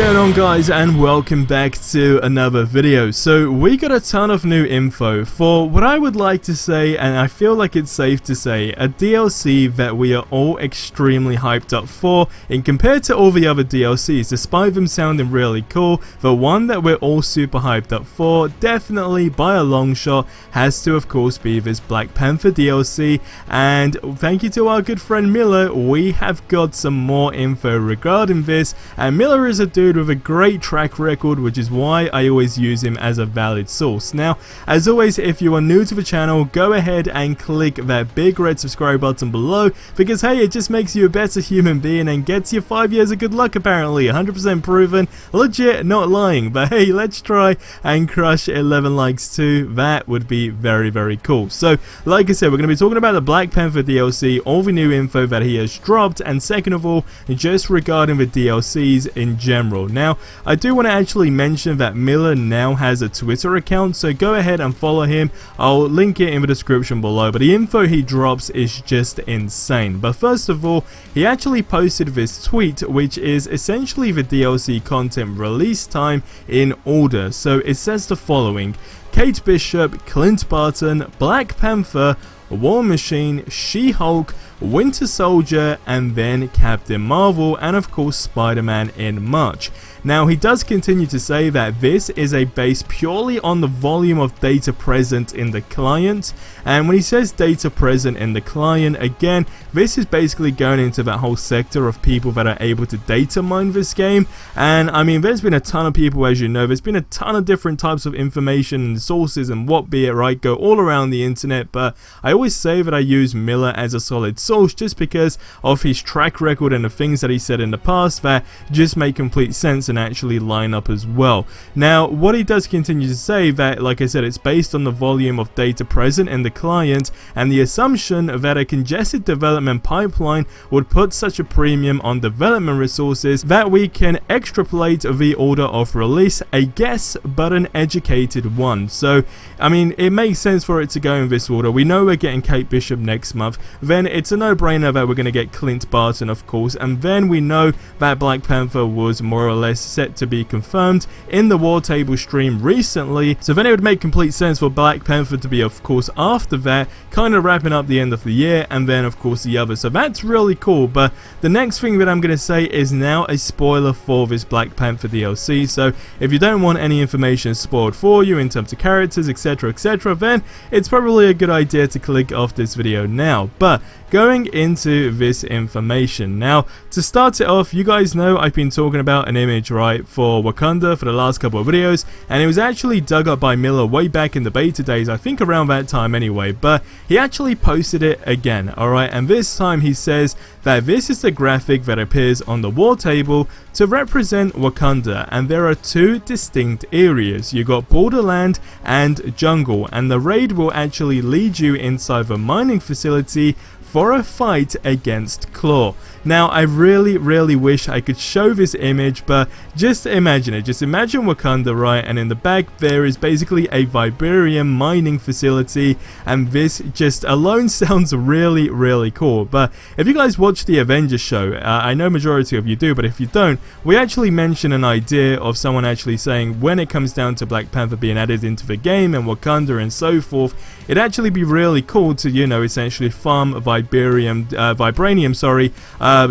going on, guys, and welcome back to another video. So we got a ton of new info for what I would like to say, and I feel like it's safe to say, a DLC that we are all extremely hyped up for. And compared to all the other DLCs, despite them sounding really cool, the one that we're all super hyped up for, definitely by a long shot, has to of course be this Black Panther DLC. And thank you to our good friend Miller, we have got some more info regarding this, and Miller is a dude with a great track record, which is why I always use him as a valid source. Now, as always, if you are new to the channel, go ahead and click that big red subscribe button below, because hey, it just makes you a better human being and gets you 5 years of good luck apparently, 100% proven, legit, not lying. But hey, let's try and crush 11 likes too, that would be very, very cool. So, like I said, we're going to be talking about the Black Panther DLC, all the new info that he has dropped, and second of all, just regarding the DLCs in general. Now, I do want to actually mention that Miller now has a Twitter account, so go ahead and follow him. I'll link it in the description below, but the info he drops is just insane. But first of all, he actually posted this tweet, which is essentially the DLC content release time in order. So it says the following: Kate Bishop, Clint Barton, Black Panther, War Machine, She-Hulk, Winter Soldier, and then Captain Marvel, and of course Spider-Man in March. Now, he does continue to say that this is a base purely on the volume of data present in the client, and when he says data present in the client, again, this is basically going into that whole sector of people that are able to data mine this game. And I mean, there's been a ton of people, as you know, there's been a ton of different types of information and sources and what be it, right, go all around the internet, but I always say that I use Miller as a solid source just because of his track record and the things that he said in the past that just make complete sense and actually line up as well. Now, what he does continue to say that, like I said, it's based on the volume of data present in the client and the assumption that a congested development pipeline would put such a premium on development resources that we can extrapolate the order of release, a guess but an educated one. So I mean, it makes sense for it to go in this order. We know we're getting Kate Bishop next month, then it's a no-brainer that we're going to get Clint Barton, of course, and then we know that Black Panther was more or less set to be confirmed in the War Table stream recently, so then it would make complete sense for Black Panther to be, of course, after that, kind of wrapping up the end of the year, and then of course the other. So that's really cool. But the next thing that I'm going to say is now a spoiler for this Black Panther DLC, so if you don't want any information spoiled for you in terms of characters, etc, then it's probably a good idea to click off this video now. But going into this information, now to start it off, you guys know I've been talking about an image, right, for Wakanda for the last couple of videos, and it was actually dug up by Miller way back in the beta days, I think around that time anyway, but he actually posted it again, alright, and this time he says that this is the graphic that appears on the War Table to represent Wakanda, and there are two distinct areas. You got borderland and jungle, and the raid will actually lead you inside the mining facility for a fight against Claw. Now, I really wish I could show this image, but just imagine it. Just imagine Wakanda, right, and in the back there is basically a vibranium mining facility, and this just alone sounds really cool. But if you guys watch the Avengers show, I know majority of you do, but if you don't, we actually mention an idea of someone actually saying when it comes down to Black Panther being added into the game and Wakanda and so forth, it'd actually be really cool to, you know, essentially farm vibranium,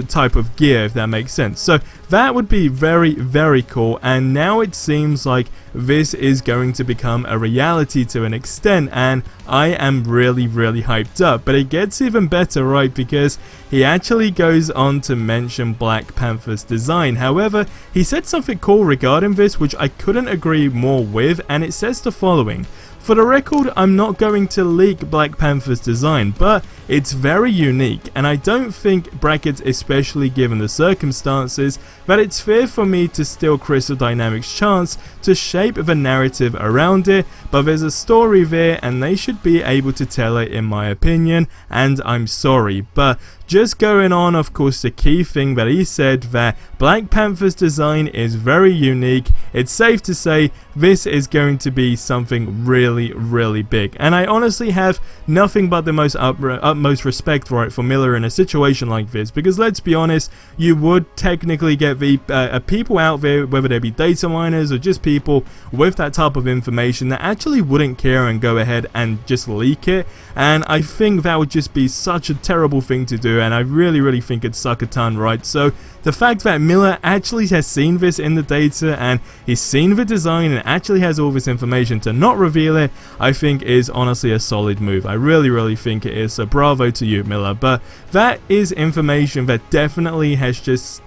type of gear, if that makes sense. So that would be very cool, and now it seems like this is going to become a reality to an extent, and I am really hyped up. But it gets even better, right, because he actually goes on to mention Black Panther's design. However, he said something cool regarding this which I couldn't agree more with, and it says the following: for the record, I'm not going to leak Black Panther's design, but it's very unique, and I don't think, brackets especially given the circumstances, that it's fair for me to steal Crystal Dynamics' chance to shape the narrative around it, but there's a story there and they should be able to tell it in my opinion, and I'm sorry. But just going on, of course, the key thing that he said, that Black Panther's design is very unique. It's safe to say this is going to be something really, really big. And I honestly have nothing but the most utmost respect for it, for Miller, in a situation like this, because let's be honest, you would technically get the people out there, whether they be data miners or just people with that type of information, that actually wouldn't care and go ahead and just leak it. And I think that would just be such a terrible thing to do, and I really, really think it'd suck a ton, right? So the fact that Miller actually has seen this in the data, and he's seen the design and actually has all this information to not reveal it, I think is honestly a solid move. I really, really think it is, so bravo to you, Miller. But that is information that definitely has just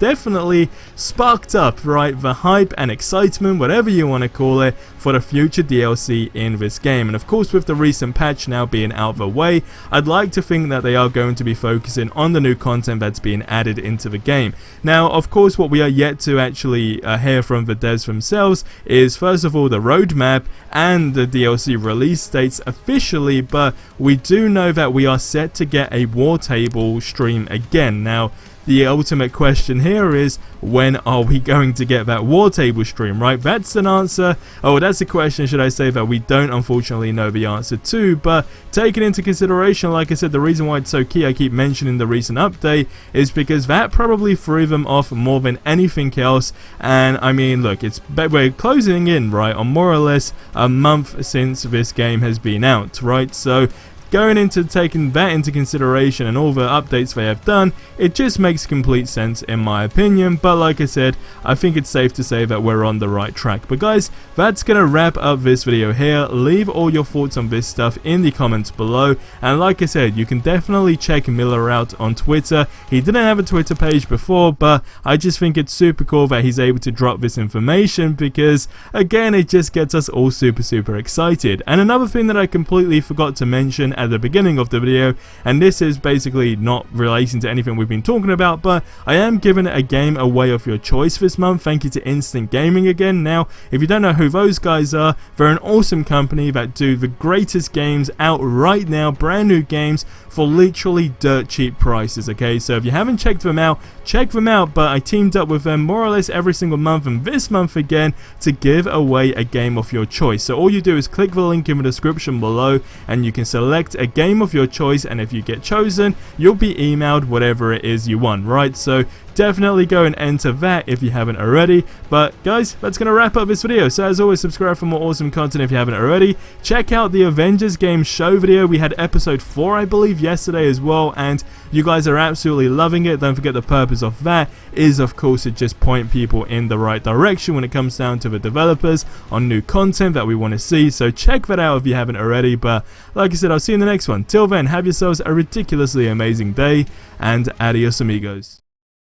sparked up, right, the hype and excitement, whatever you want to call it, for the future DLC in this game. And of course, with the recent patch now being out of the way, I'd like to think that they are going to be focusing on the new content that's being added into the game. Now, of course, what we are yet to actually hear from the devs themselves is, first of all, the roadmap and the DLC release dates officially, but we do know that we are set to get a War Table stream again. Now, the ultimate question here is, when are we going to get that War Table stream, right? That's an answer, that's a question, should I say, that we don't unfortunately know the answer to, but taking into consideration, like I said, the reason why it's so key, I keep mentioning the recent update, is because that probably threw them off more than anything else. And I mean, look, we're closing in, right, on more or less a month since this game has been out, right? So going into taking that into consideration and all the updates they have done, it just makes complete sense in my opinion. But like I said, I think it's safe to say that we're on the right track. But guys, that's gonna wrap up this video here. Leave all your thoughts on this stuff in the comments below, and like I said, you can definitely check Miller out on Twitter. He didn't have a Twitter page before, but I just think it's super cool that he's able to drop this information, because again, it just gets us all super excited. And another thing that I completely forgot to mention at the beginning of the video, and this is basically not relating to anything we've been talking about, but I am giving a game away of your choice this month. Thank you to Instant Gaming again. Now, if you don't know who those guys are, they're an awesome company that do the greatest games out right now, brand new games for literally dirt cheap prices, okay? So if you haven't checked them out, check them out. But I teamed up with them more or less every single month, and this month again, to give away a game of your choice. So all you do is click the link in the description below, and you can select a game of your choice, and if you get chosen, you'll be emailed whatever it is you want, right? So definitely go and enter that if you haven't already. But guys, that's gonna wrap up this video. So as always, subscribe for more awesome content if you haven't already. Check out the Avengers game show video. We had episode 4, I believe, yesterday as well, and you guys are absolutely loving it. Don't forget, the purpose of that is, of course, to just point people in the right direction when it comes down to the developers on new content that we want to see. So check that out if you haven't already. But like I said, I'll see you in the next one. Till then, have yourselves a ridiculously amazing day, and adios amigos.